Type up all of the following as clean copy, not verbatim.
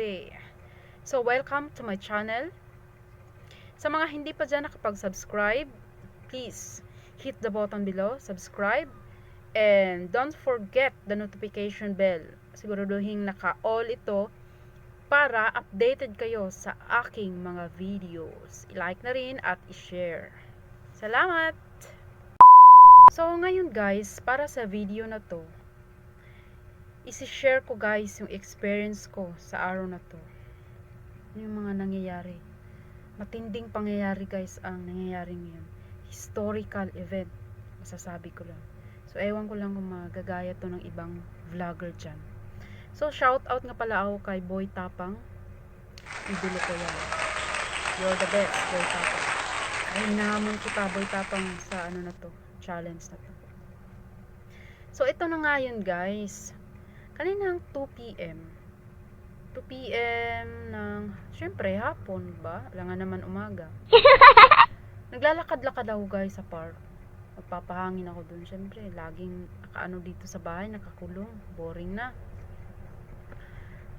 today. So welcome to my channel. Sa mga hindi pa dyan nakapag-subscribe, please hit the button below, subscribe, and don't forget the notification bell. Siguraduhin naka-all ito para updated kayo sa aking mga videos. I-like na rin at i-share. Salamat! So ngayon guys, para sa video na to, isi-share ko guys yung experience ko sa araw na to. Yung mga nangyayari. Matinding pangyayari guys ang nangyayari ngayon. Historical event, masasabi ko lang. So ewan ko lang kung magagaya to ng ibang vlogger dyan. So shout out nga pala ako kay Boy Tapang. Idolo ko yan. You're the best, Boy Tapang. Ay hinahamon kita, Boy Tapang, sa ano na to, challenge na to. So ito na nga yun guys. Kaninang 2 PM ng, syempre hapon ba? Wala nga naman umaga. Naglalakad-lakad ako guys sa park. Magpapahangin ako dun. Syempre, laging nakaano dito sa bahay, nakakulong. Boring na.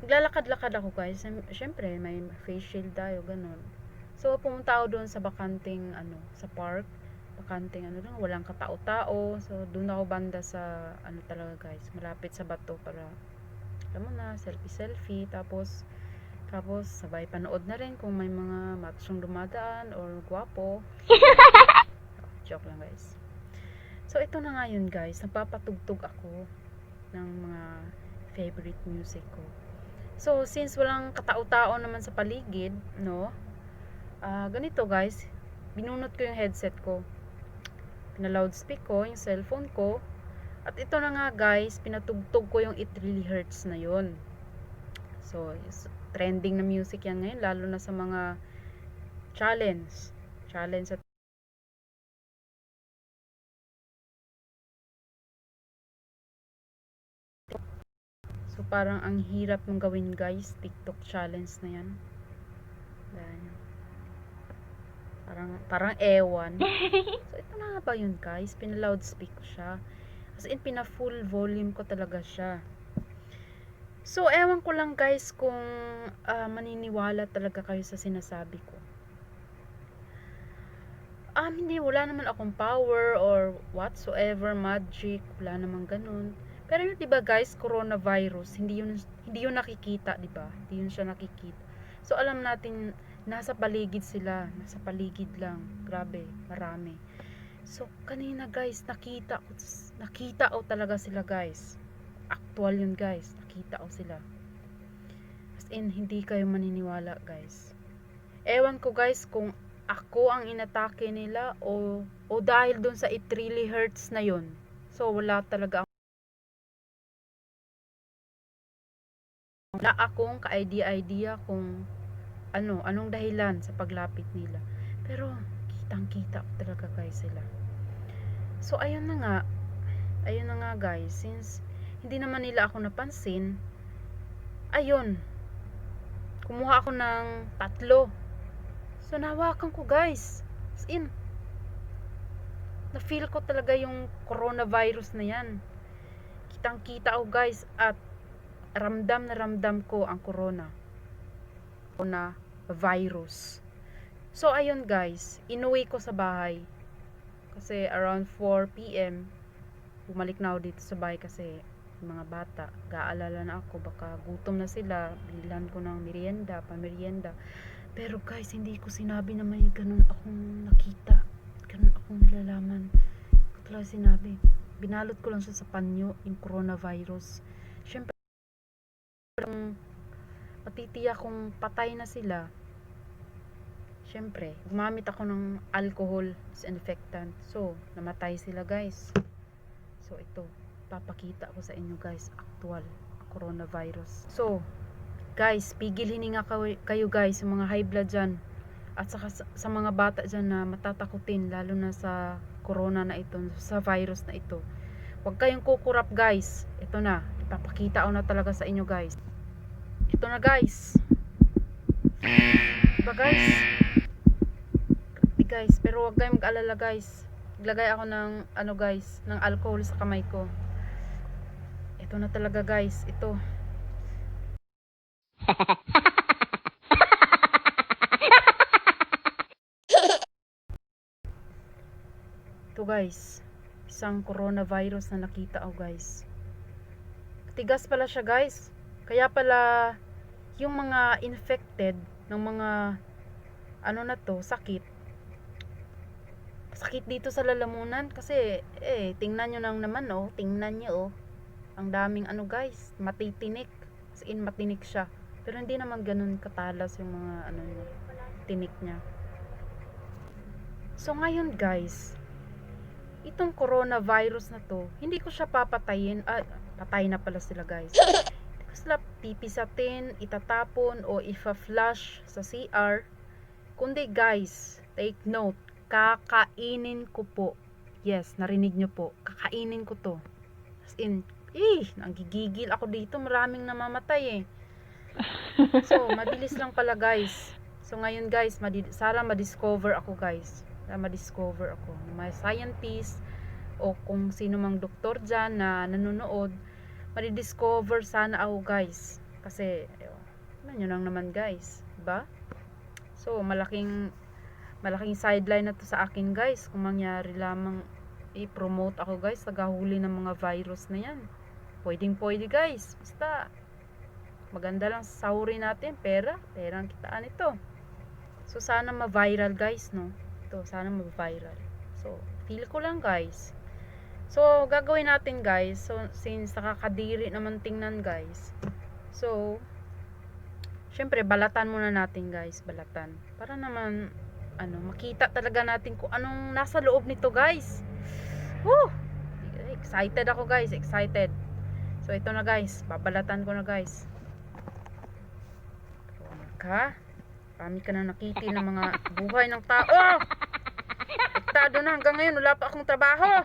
Naglalakad-lakad ako guys. Syempre, may face shield tayo, ganun. So, pumunta ako dun sa bakanting, sa park. Bakanting, lang, walang katao-tao. So, dun ako banda sa, talaga guys, malapit sa bato para, alam mo na, selfie-selfie. Tapos, sabay panood na rin kung may mga matsyong dumadaan or gwapo. Joke lang guys. So, ito na nga yun guys. Nagpapatugtog ako ng mga favorite music ko. So, since walang katao-tao naman sa paligid, no? Ganito guys. Binunot ko yung headset ko. Pina-loudspeak ko yung cellphone ko. At ito na nga guys, pinatugtog ko yung It Really Hurts na yun. So, trending na music yan ngayon, lalo na sa mga challenge at so parang ang hirap mong gawin guys, TikTok challenge na yan. Parang ewan. So ito na nga ba yun guys, pina-loudspeak ko siya. As in, pina-full volume ko talaga siya. So, ewan ko lang guys kung maniniwala talaga kayo sa sinasabi ko. Hindi, wala naman akong power or whatsoever, magic, wala naman ganun. Pero yun, diba guys, coronavirus, hindi yun nakikita, diba? Hindi yun siya nakikita. So, alam natin, nasa paligid sila, nasa paligid lang. Grabe, marami. So, kanina guys, nakita ko talaga sila guys. Actual yun guys, nakita ko sila. As in, hindi kayo maniniwala guys. Ewan ko guys kung ako ang inatake nila o dahil dun sa It Really Hurts na yun. So, wala akong ka-idea kung anong dahilan sa paglapit nila. Pero, kitang-kita ko talaga guys sila. So, ayun na nga guys, since hindi naman nila ako napansin, ayun, kumuha ako ng 3. So, nahawakan ko guys. As in, na-feel ko talaga yung coronavirus na yan. Kitang-kita ko guys, at ramdam na ramdam ko ang coronavirus. So, ayun guys, inuwi ko sa bahay. Kasi around 4 PM, bumalik na ako dito sa bahay kasi mga bata, gaalala na ako, baka gutom na sila, bilan ko ng pamerienda. Pero guys, hindi ko sinabi na may ganun akong nakita, ganun akong nalalaman. Kaya sinabi, binalot ko lang siya sa panyo, yung coronavirus. Syempre, matitiyak kung patay na sila. Syempre, gumamit ako ng alcohol disinfectant. So, namatay sila guys. So, ito, papakita ko sa inyo guys, actual coronavirus. So, guys, pigil hininga kayo guys, yung mga high blood dyan. At saka sa mga bata dyan na matatakutin, lalo na sa corona na ito, sa virus na ito. Huwag kayong kukurap guys. Ito na, ipapakita ko na talaga sa inyo guys. Ito na guys. Diba guys? Guys, pero huwag kayong mag-alala guys. Naglagay ako ng ng alcohol sa kamay ko. Ito na talaga guys, ito. Ito guys, isang coronavirus na nakita ko guys. Tigas pala siya guys. Kaya pala yung mga infected ng mga ano na to, sakit. Sakit dito sa lalamunan kasi tingnan nyo nang naman oh, tingnan nyo oh. Ang daming ano guys, matitinik. As in matinik siya. Pero hindi naman ganun katalas yung mga ano niya, tinik niya. So ngayon guys, itong coronavirus na to, hindi ko siya papatayin. Patay na pala sila guys. Hindi ko sila pipisatin, itatapon o ifa-flush sa CR. Kundi guys, take note, kakainin ko po. Yes, narinig nyo po. Kakainin ko to. As in, nanggigigil ako dito. Maraming namamatay eh. So, mabilis lang pala guys. So ngayon guys, sana ma-discover ako guys. Ma-discover ako. May scientist o kung sino mang doktor dyan na nanonood, ma-discover sana ako guys. Kasi, ano yun lang naman guys. Diba? So, malaking sideline na to sa akin guys. Kung mangyari lamang i-promote ako guys, tagahuli ng mga virus na yan. Pwede guys. Basta, maganda lang sahurin natin. Perang kitaan ito. So, sana ma-viral guys, no? Ito, sana ma-viral. So, feel ko lang guys. So, gagawin natin guys. So, since nakakadiri naman tingnan guys. So, syempre, balatan muna natin guys. Balatan. Para naman, makita talaga natin kung anong nasa loob nito guys. Woo! Excited ako guys. Excited. So, ito na guys. Babalatan ko na guys. Marami ka na nakiti ng mga buhay ng tao. Ektado na hanggang ngayon. Wala pa akong trabaho.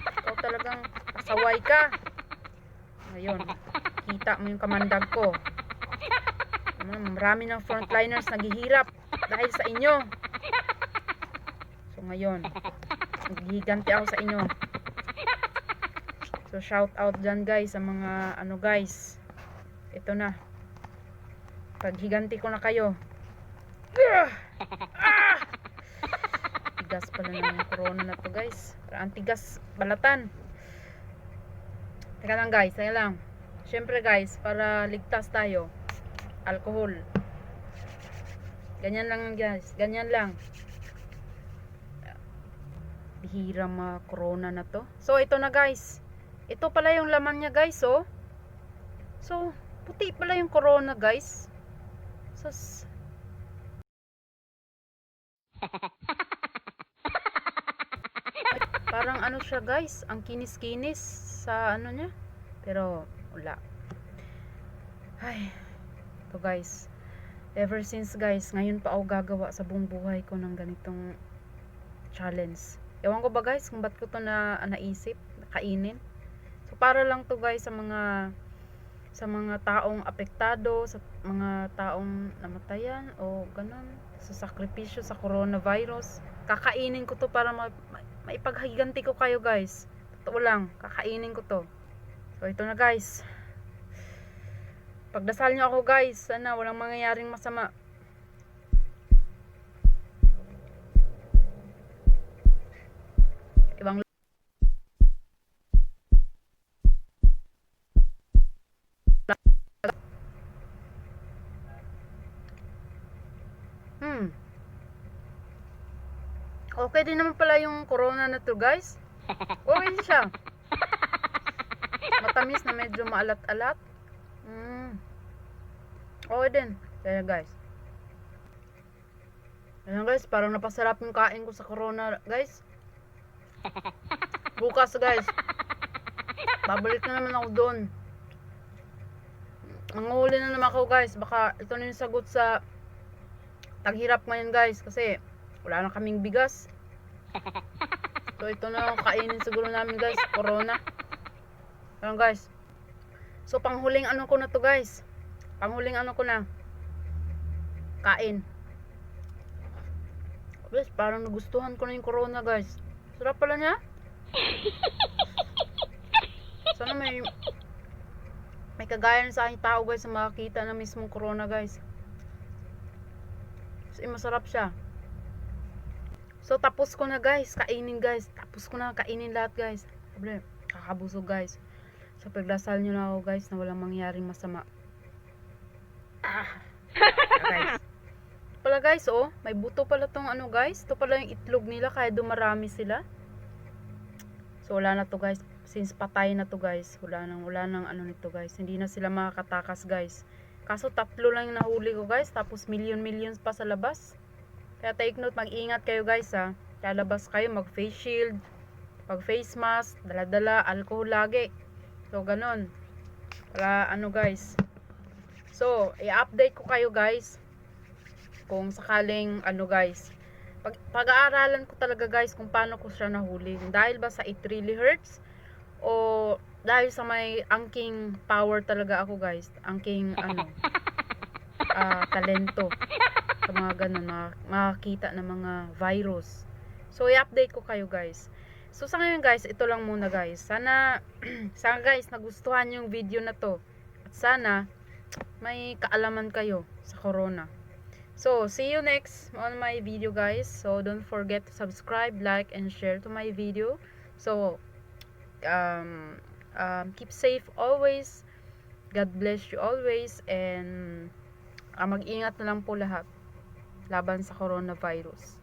Ikaw talagang kasaway ka. Ngayon, kita mo yung kamandag ko. Marami ng frontliners naghihirap dahil sa inyo. So ngayon, naghihiganti ako sa inyo. So shout out dyan guys sa mga guys. Ito na. Paghiganti ko na kayo. Tigas pala ng corona na to guys. Ang tigas balatan. Teka lang guys, teka lang. Syempre guys, para ligtas tayo, alcohol. Ganyan lang guys, ganyan lang. Bihira mga corona na to. So ito na guys. Ito pala yung laman niya guys, oh. So, puti pala yung corona guys. Sus. Parang ano siya guys, ang kinis-kinis sa niya. Pero wala. Ay, ito guys. Ever since guys, ngayon pa ako gagawa sa buong buhay ko ng ganitong challenge. Ewan ko ba guys kung ba't ko to naisip, kainin. So para lang to guys sa mga taong apektado, sa mga taong namatayan o ganun, sa sakripisyo sa coronavirus. Kakainin ko to para maipaghiganti ko kayo guys. Totoo lang, kakainin ko to. So ito na guys. Pagdasal nyo ako guys, sana walang mangyayaring masama. Ibang Okay din naman pala yung corona na to guys. Okay siya. Matamis na medyo maalat-alat. Okay din. Kaya guys. Ayan guys, parang napasarap yung kain ko sa corona guys. Bukas guys, babalik na naman ako doon. Manguhuli na naman ako guys. Baka ito na yung sagot sa taghirap ngayon guys. Kasi wala na kaming bigas. So ito na kainin siguro namin guys, corona. Ayan guys. So panghuling ko na to guys. Panghuling ko na. Kain. Guys, parang nagustuhan ko na yung corona guys. Sarap pala niya. Sana May kagaya sa aking tao guys na makakita ng mismong corona guys. So, masarap siya. So, tapos ko na guys, kainin guys. Tapos ko na kainin lahat guys. Sabi, kakabusog guys. So, pagdasal nyo na ako guys na walang mangyaring masama. Guys. Pala guys, oh, may buto pala tong ano guys. Ito pala yung itlog nila kaya dumarami sila. So, wala na to guys. Since patay na to guys. Wala nang ano nito guys. Hindi na sila makakatakas guys. Kaso 3 lang yung nahuli ko guys. Tapos millions pa sa labas. Kaya take note, mag-ingat kayo guys ha. Lalabas kayo, mag face shield, pag face mask, dala-dala, alcohol lagi. So, ganun. Para ano guys. So, i-update ko kayo guys. Kung sakaling ano guys. Pag-aaralan ko talaga guys kung paano ko siya nahuli. Dahil ba sa it really hurts? O dahil sa may angking power talaga ako guys. Angking ano. Talento. Sa mga ganun, makakita ng mga virus. So, i-update ko kayo guys. So, sa ngayon guys, ito lang muna guys. Sana guys, nagustuhan yung video na to. At sana, may kaalaman kayo sa corona. So, see you next on my video guys. So, don't forget to subscribe, like, and share to my video. So, keep safe always. God bless you always. And mag-ingat na lang po lahat laban sa coronavirus.